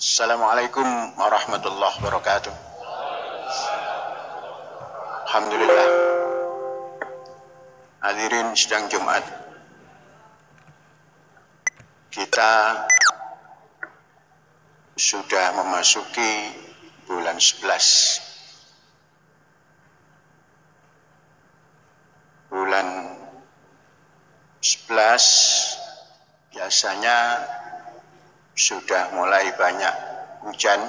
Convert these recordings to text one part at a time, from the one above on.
Assalamualaikum warahmatullahi wabarakatuh. Alhamdulillah. Hadirin sidang Jumat. Kita sudah memasuki bulan 11. Bulan 11 biasanya sudah mulai banyak hujan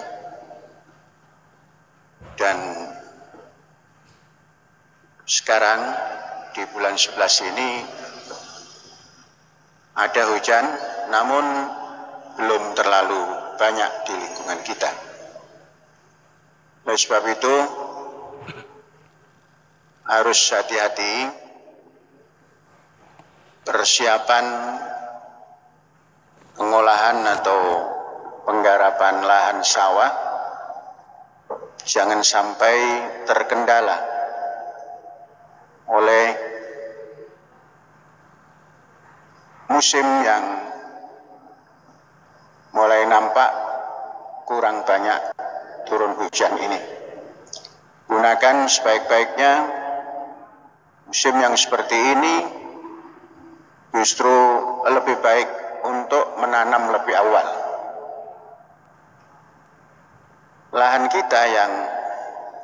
dan sekarang di bulan 11 ini ada hujan namun belum terlalu banyak di lingkungan kita. Oleh sebab itu harus hati-hati persiapan pengolahan atau penggarapan lahan sawah jangan sampai terkendala oleh musim yang mulai nampak kurang banyak turun hujan ini. Gunakan sebaik-baiknya musim yang seperti ini, justru lebih baik untuk menanam lebih awal. Lahan kita yang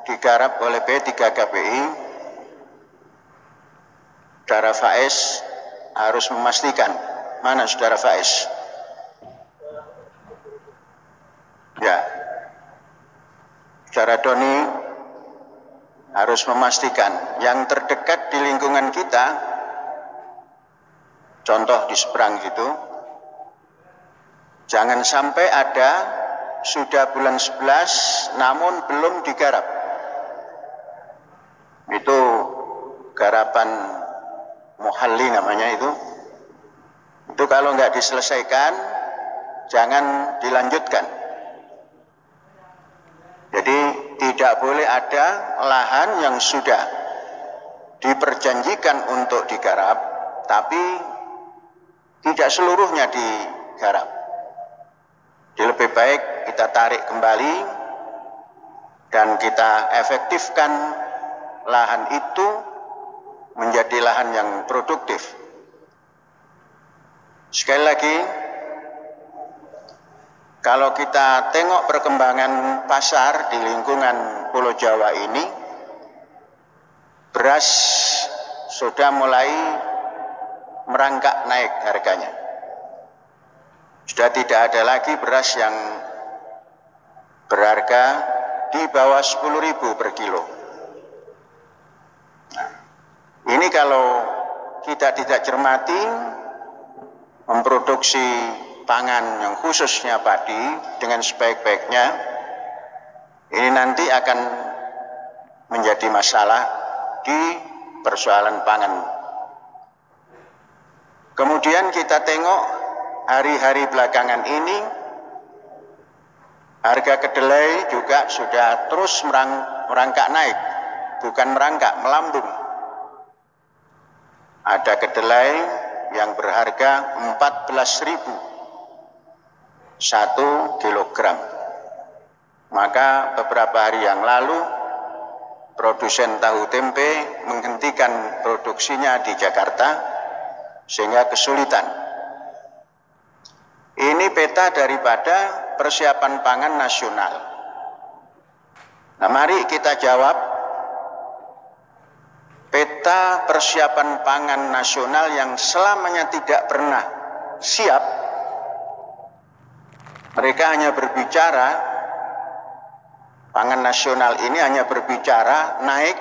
digarap oleh P3KPI, Saudara Faiz harus memastikan. Mana Saudara Faiz? Ya, Saudara Doni harus memastikan yang terdekat di lingkungan kita, contoh di seberang itu, jangan sampai ada sudah bulan 11 namun belum digarap. Itu garapan muhalli namanya itu. Itu kalau nggak diselesaikan jangan dilanjutkan. Jadi tidak boleh ada lahan yang sudah diperjanjikan untuk digarap tapi tidak seluruhnya digarap. Jadi lebih baik kita tarik kembali dan kita efektifkan lahan itu menjadi lahan yang produktif. Sekali lagi, kalau kita tengok perkembangan pasar di lingkungan Pulau Jawa ini, beras sudah mulai merangkak naik harganya. Sudah tidak ada lagi beras yang berharga di bawah 10.000 per kilo. Nah, ini kalau kita tidak cermati memproduksi pangan yang khususnya padi dengan sebaik-baiknya, ini nanti akan menjadi masalah di persoalan pangan. Kemudian kita tengok hari-hari belakangan ini, harga kedelai juga sudah terus merangkak naik, bukan merangkak, melambung. Ada kedelai yang berharga 14.000 1 kilogram. Maka beberapa hari yang lalu produsen tahu tempe menghentikan produksinya di Jakarta sehingga kesulitan. Ini peta daripada persiapan pangan nasional. Nah, mari kita jawab peta persiapan pangan nasional yang selamanya tidak pernah siap. Mereka hanya berbicara, pangan nasional ini hanya berbicara naik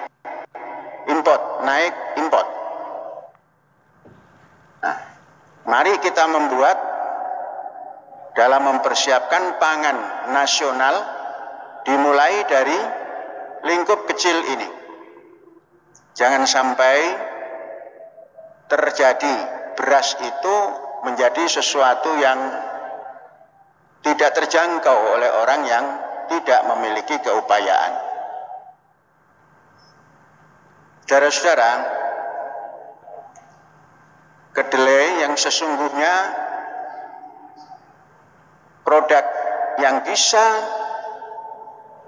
import, naik import. Nah, mari kita membuat dalam mempersiapkan pangan nasional dimulai dari lingkup kecil ini. Jangan sampai terjadi beras itu menjadi sesuatu yang tidak terjangkau oleh orang yang tidak memiliki keupayaan. Saudara-saudara, kedelai yang sesungguhnya produk yang bisa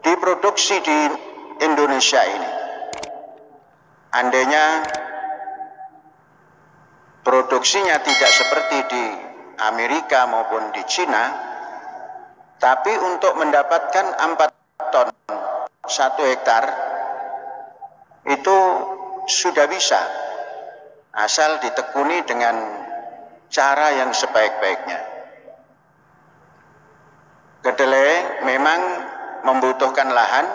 diproduksi di Indonesia ini, andainya produksinya tidak seperti di Amerika maupun di Cina, tapi untuk mendapatkan 4 ton 1 hektar itu sudah bisa, asal ditekuni dengan cara yang sebaik-baiknya. Kedelai memang membutuhkan lahan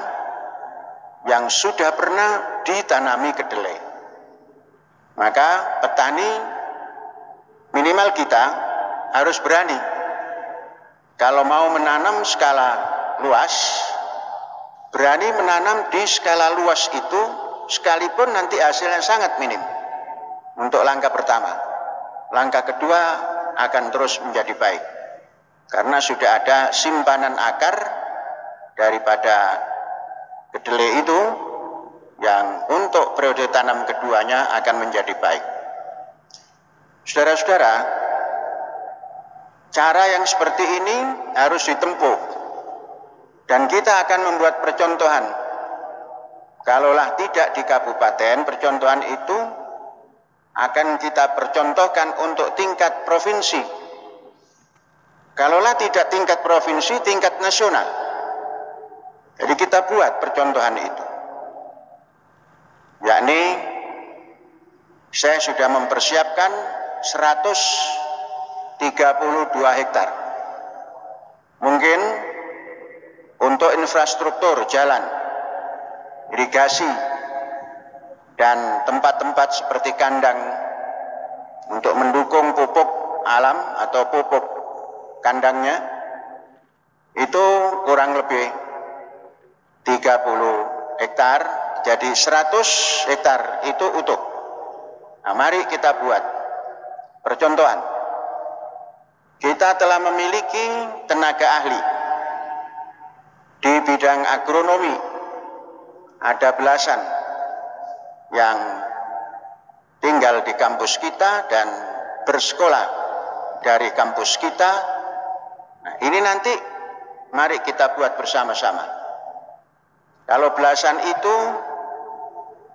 yang sudah pernah ditanami kedelai. Maka petani minimal kita harus berani. Kalau mau menanam skala luas, berani menanam di skala luas itu, sekalipun nanti hasilnya sangat minim untuk langkah pertama. Langkah kedua akan terus menjadi baik, karena sudah ada simpanan akar daripada kedelai itu yang untuk periode tanam keduanya akan menjadi baik. Saudara-saudara, cara yang seperti ini harus ditempuh, dan kita akan membuat percontohan. Kalaulah tidak di kabupaten, percontohan itu akan kita percontohkan untuk tingkat provinsi. Kalaulah tidak tingkat provinsi, tingkat nasional. Jadi kita buat percontohan itu. Yakni saya sudah mempersiapkan 132 hektar. Mungkin untuk infrastruktur jalan, irigasi, dan tempat-tempat seperti kandang untuk mendukung pupuk alam atau pupuk kandangnya, itu kurang lebih 30 hektar, jadi 100 hektar itu utuh. Nah, mari kita buat percontohan. Kita telah memiliki tenaga ahli di bidang agronomi, ada belasan yang tinggal di kampus kita dan bersekolah dari kampus kita. Nah, ini nanti mari kita buat bersama-sama. Kalau belasan itu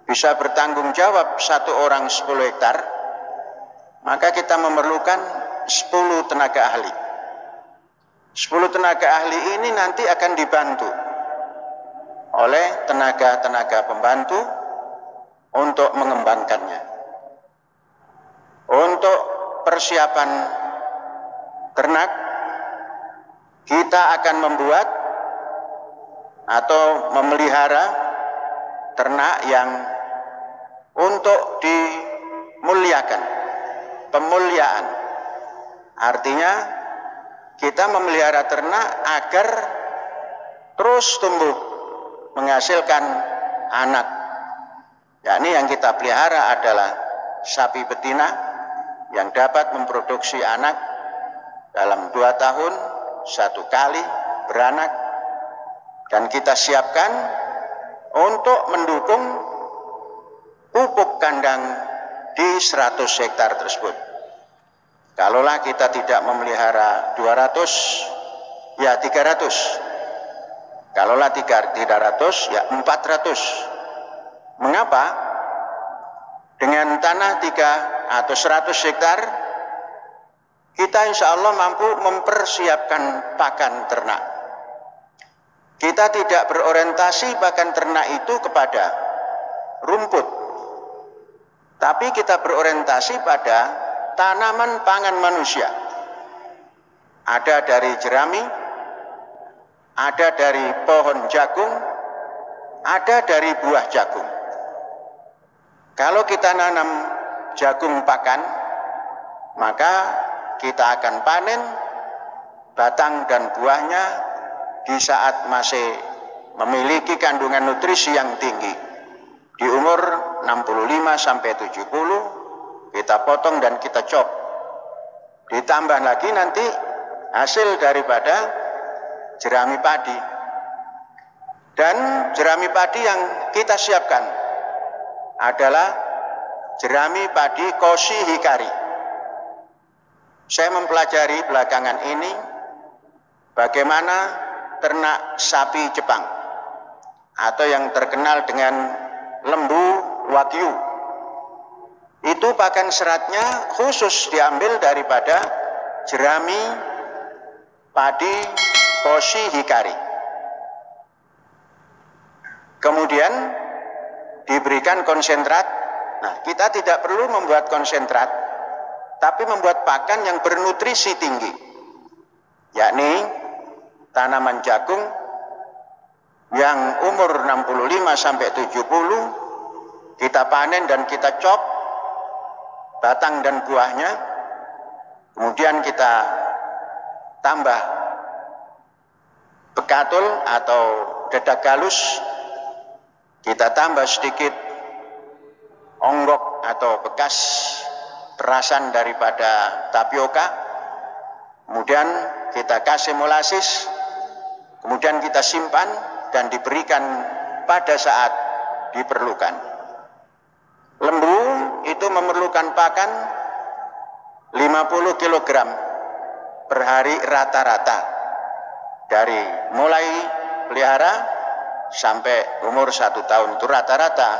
bisa bertanggung jawab 1 orang 10 hektar, maka kita memerlukan 10 tenaga ahli. 10 tenaga ahli ini nanti akan dibantu oleh tenaga-tenaga pembantu untuk mengembangkannya. Untuk persiapan ternak, kita akan membuat atau memelihara ternak yang untuk dimuliakan, pemuliaan. Artinya kita memelihara ternak agar terus tumbuh menghasilkan anak. Yakni yang kita pelihara adalah sapi betina yang dapat memproduksi anak dalam 2 tahun 1 kali beranak. Dan kita siapkan untuk mendukung pupuk kandang di 100 hektar tersebut. Kalaulah kita tidak memelihara 200, ya 300. Kalaulah 300, ya 400. Mengapa? Dengan tanah 3 atau 100 hektar, kita insya Allah mampu mempersiapkan pakan ternak. Kita tidak berorientasi pakan ternak itu kepada rumput, tapi kita berorientasi pada tanaman pangan manusia. Ada dari jerami, ada dari pohon jagung, ada dari buah jagung. Kalau kita nanam jagung pakan, maka kita akan panen batang dan buahnya di saat masih memiliki kandungan nutrisi yang tinggi. Di umur 65 sampai 70 kita potong dan kita chop. Ditambah lagi nanti hasil daripada jerami padi. Dan jerami padi yang kita siapkan adalah jerami padi Koshi Hikari. Saya mempelajari belakangan ini bagaimana ternak sapi Jepang atau yang terkenal dengan lembu Wagyu. Itu pakan seratnya khusus diambil daripada jerami padi Koshi Hikari. Kemudian diberikan konsentrat. Nah, kita tidak perlu membuat konsentrat, tapi membuat pakan yang bernutrisi tinggi, yakni tanaman jagung yang umur 65-70 kita panen dan kita chop batang dan buahnya, kemudian kita tambah bekatul atau dedak galus, kita tambah sedikit onggok atau bekas perasan daripada tapioka, kemudian kita kasih molasses, kemudian kita simpan dan diberikan pada saat diperlukan. Lembu itu memerlukan pakan 50 kg per hari rata-rata, dari mulai pelihara sampai umur 1 tahun itu rata-rata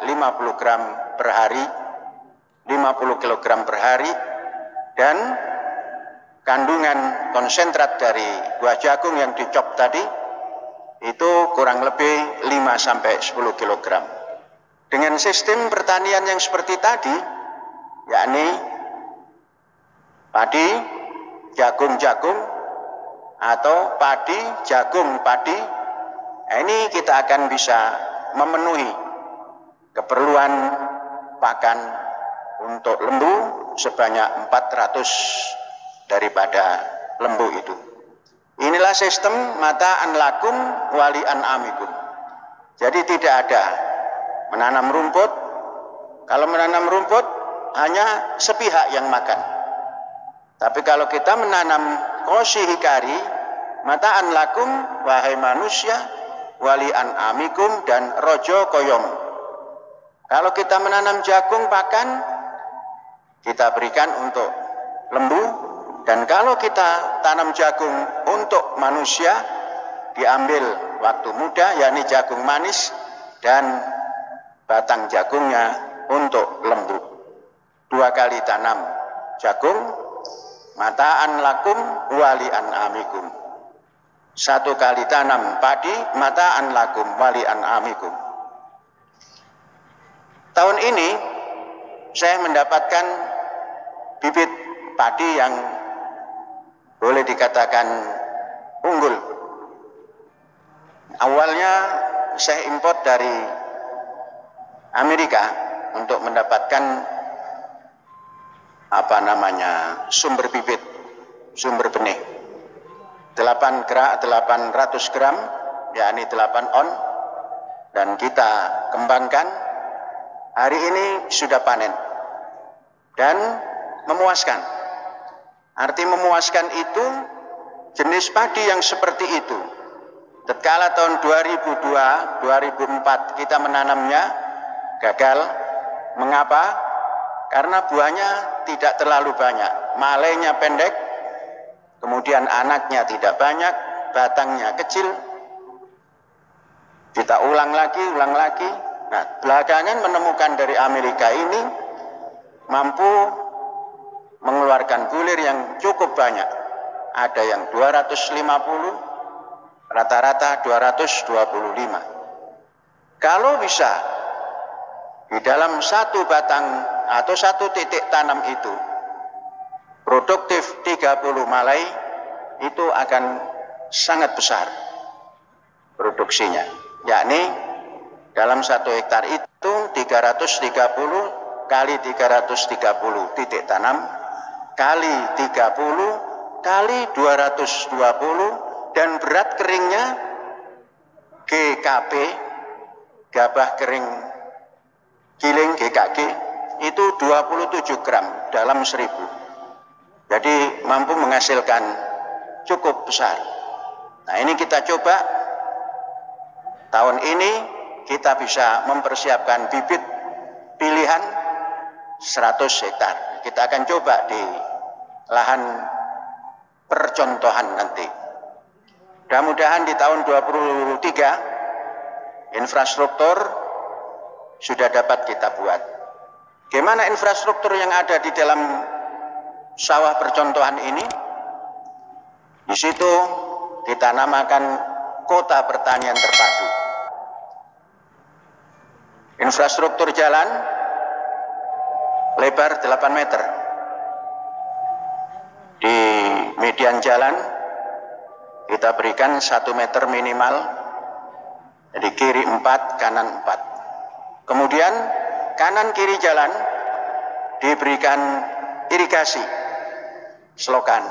50 gram per hari, 50 kg per hari, dan kandungan konsentrat dari buah jagung yang dicop tadi itu kurang lebih 5-10 kg. Dengan sistem pertanian yang seperti tadi, yakni padi, jagung-jagung, atau padi, jagung, padi, ini kita akan bisa memenuhi keperluan pakan untuk lembu sebanyak 400 daripada lembu itu. Inilah sistem mata'an lakum wali an'amikum. Jadi tidak ada menanam rumput. Kalau menanam rumput hanya sepihak yang makan. Tapi kalau kita menanam Koshi Hikari, mata'an lakum wahai manusia, wali an'amikum dan rojo koyom. Kalau kita menanam jagung pakan, kita berikan untuk lembu, dan kalau kita tanam jagung untuk manusia, diambil waktu muda, yakni jagung manis, dan batang jagungnya untuk lembu. 2 kali tanam jagung, mata'an lakum wali an'amikum. 1 kali tanam padi, mata'an lakum wali an'amikum. Tahun ini saya mendapatkan bibit padi yang boleh dikatakan unggul. Awalnya saya import dari Amerika untuk mendapatkan sumber bibit, sumber benih. 800 gram, yakni 8 on, dan kita kembangkan. Hari ini sudah panen dan memuaskan. Arti memuaskan itu jenis padi yang seperti itu. Tatkala tahun 2002-2004 kita menanamnya gagal. Mengapa? Karena buahnya tidak terlalu banyak, malainya pendek, kemudian anaknya tidak banyak, batangnya kecil. Kita ulang lagi. Nah, belakangan menemukan dari Amerika ini mampu mengeluarkan bulir yang cukup banyak. Ada yang 250, rata-rata 225. Kalau bisa di dalam satu batang atau satu titik tanam itu produktif 30 malai, itu akan sangat besar produksinya, yakni dalam 1 hektar itu 330 kali 330 titik tanam kali 30 kali 220, dan berat keringnya GKP, gabah kering giling GKG, itu 27 gram dalam 1000. Jadi mampu menghasilkan cukup besar. Nah, ini kita coba tahun ini. Kita bisa mempersiapkan bibit pilihan 100 hektar. Kita akan coba di lahan percontohan nanti. Mudah-mudahan di tahun 2023 infrastruktur sudah dapat kita buat. Gimana infrastruktur yang ada di dalam sawah percontohan ini? Di situ kita namakan kota pertanian terpadu. Infrastruktur jalan lebar 8 meter. Di median jalan kita berikan 1 meter minimal, jadi kiri 4, kanan 4. Kemudian kanan kiri jalan diberikan irigasi selokan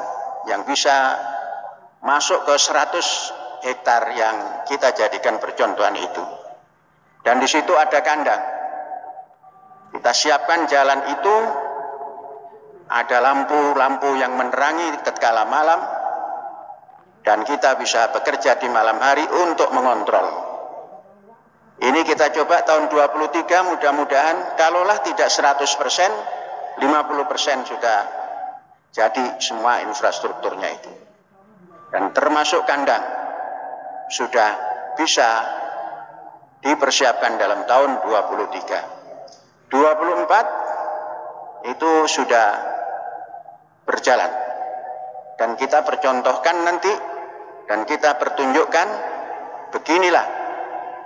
yang bisa masuk ke 100 hektar yang kita jadikan percontohan itu. Dan di situ ada kandang. Kita siapkan jalan itu, ada lampu-lampu yang menerangi tatkala malam, dan kita bisa bekerja di malam hari untuk mengontrol. Ini kita coba tahun 23, mudah-mudahan kalaulah tidak 100%, 50% sudah jadi semua infrastrukturnya itu. Dan termasuk kandang sudah bisa dipersiapkan dalam tahun 23. 24 itu sudah berjalan. Dan kita percontohkan nanti, dan kita pertunjukkan, beginilah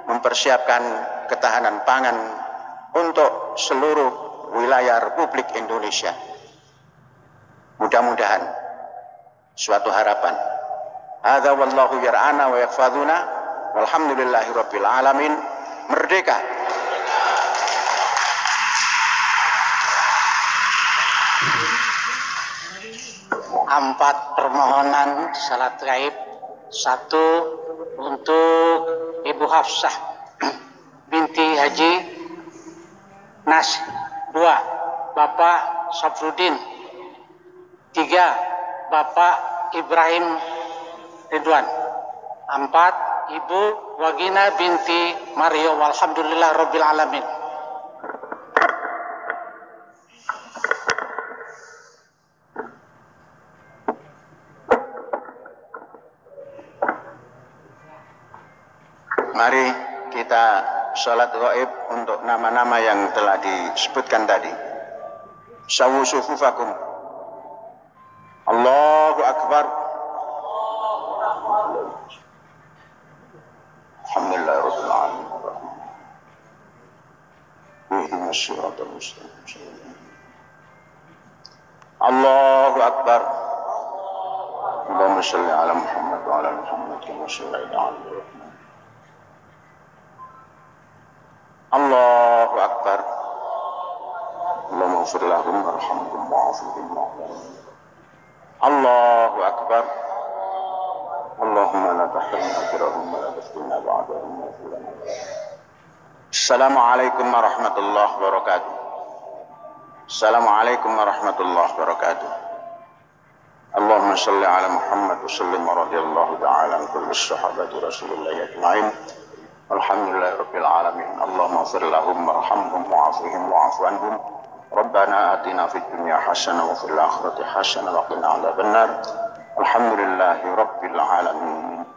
mempersiapkan ketahanan pangan untuk seluruh wilayah Republik Indonesia. Mudah-mudahan suatu harapan. Hadza wallahu yar'ana wa yakfaduna walhamdulillahi rabbil alamin. Merdeka. Empat permohonan salat gaib. 1 untuk Ibu Hafsah binti Haji Nas. 2 Bapak Safrudin. 3 Bapak Ibrahim Ridwan. 4 Ibu Wagina binti Mario. Walhamdulillah rabbil alamin. Mari kita sholat gaib untuk nama-nama yang telah disebutkan tadi. Sawu sufufakum. Allahu Akbar. Alhamdulillahirabbil alamin. Ihdinas siratal mustaqim. Allahu Akbar. Allahumma shalli ala Muhammad wa ala ali Muhammad kama shallaita ala Ibrahim. Allahu Akbar. Allahumma ighfir lahum warhamhum wa'afihim wa'afihim. Allahu Akbar. Allahumma la tahrimna ajrahum wa la taftinna ba'dahum wa ighfir lana. Assalamualaikum warahmatullahi wabarakatuh. Assalamualaikum warahmatullahi wabarakatuh. Allahumma salli ala Muhammad wa sallim wa radiyallahu ta'ala an kulli sahabati Rasulullah ajma'in. Alhamdulillah rabbil alamin. Allahumma ighfir lahum warhamhum wa'afihim wa'fu anhum. Rabbana atina fid dunya hasanah wa fil akhirati hasanah wa qina adzabannar. Alhamdulillahi rabbil alamin.